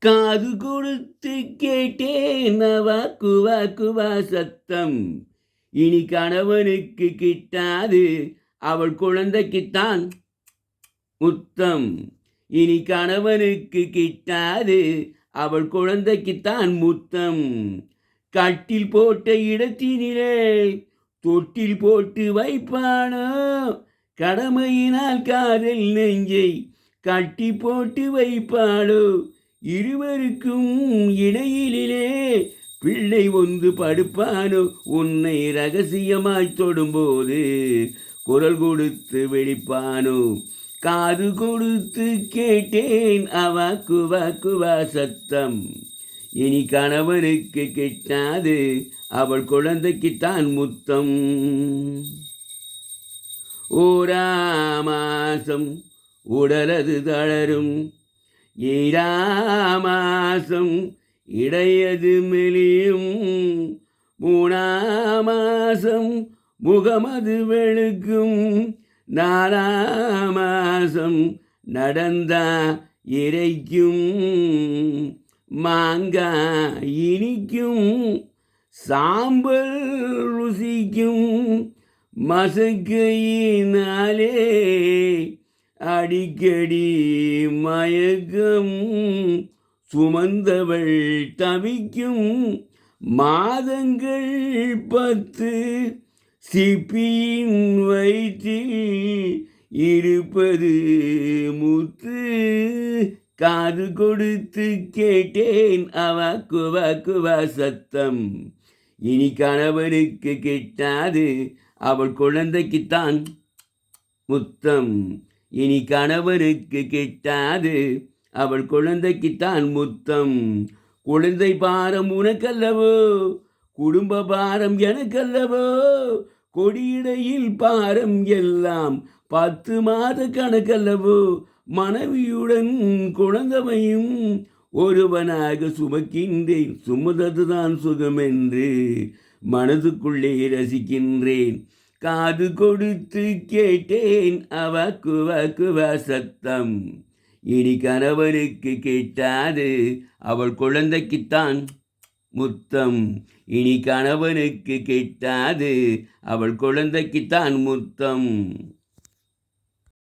காது கொடுத்து கேட்டேன் குவா குவா சத்தம். இனி கணவனுக்கு கிட்டாது அவள் குழந்தைக்குத்தான் முத்தம். இனி கணவனுக்கு கிட்டாது அவள் குழந்தைக்குத்தான் முத்தம். கட்டில் போட்ட இடத்தினிலே தொட்டில் போட்டு வைப்பானோ, கடமையினால் காதல் நெஞ்சை கட்டி போட்டு வைப்பாளோ, இருவருக்கும் இடையிலே பிள்ளை ஒன்று படுப்பானோ, உன்னை ரகசியமாய் தொடும்போது குரல் கொடுத்து வெளிப்பானோ. காது கொடுத்து கேட்டேன் குவா குவா சத்தம். இனி கணவனுக்கு கிட்டாது அவள் குழந்தைக்குத்தான் முத்தம். ஓராமாசம் உடலது தளரும், ஈராமாசம் இடையது மெலியும், மூணாமாசம் முகமது வெளுக்கும், நாலாமாசம் நடந்தா இறைக்கும், மாங்காய் இனிக்கும், சாம்பல் ருசிக்கும், மசக்கையினாலே அடிக்கடி மயக்கம், சுமந்தவள் தவிக்கும், மாதங்கள் 10 சிப்பியின் வயிற்றில் இருப்பது முத்து. காது கொடுத்து கேட்டேன் குவா குவா சத்தம். இனி கணவனுக்கு கிட்டாது அவள் குழந்தைக்குத்தான் முத்தம். இனி கணவனுக்கு கிட்டாது அவள் குழந்தைக்குத்தான் முத்தம். குழந்தை பாரம் உனக்கல்லவோ, குடும்ப பாரம் எனக்கல்லவோ, கொடியிடையில் பாரம் எல்லாம் 10 மாத கணக்கல்லவோ, மனைவியுடன் குழந்தையும் ஒருவனாக சுமக்கின்றேன், சுமததுதான் சுகமென்று மனதுக்குள்ளே ரசிக்கின்றேன். காது கொடுத்து கேட்டேன் குவா குவா சத்தம். இனி கணவனுக்கு கிட்டாது அவள் குழந்தைக்குத்தான் முத்தம். இனி கணவனுக்கு கிட்டாது அவள் குழந்தைக்குத்தான் முத்தம்.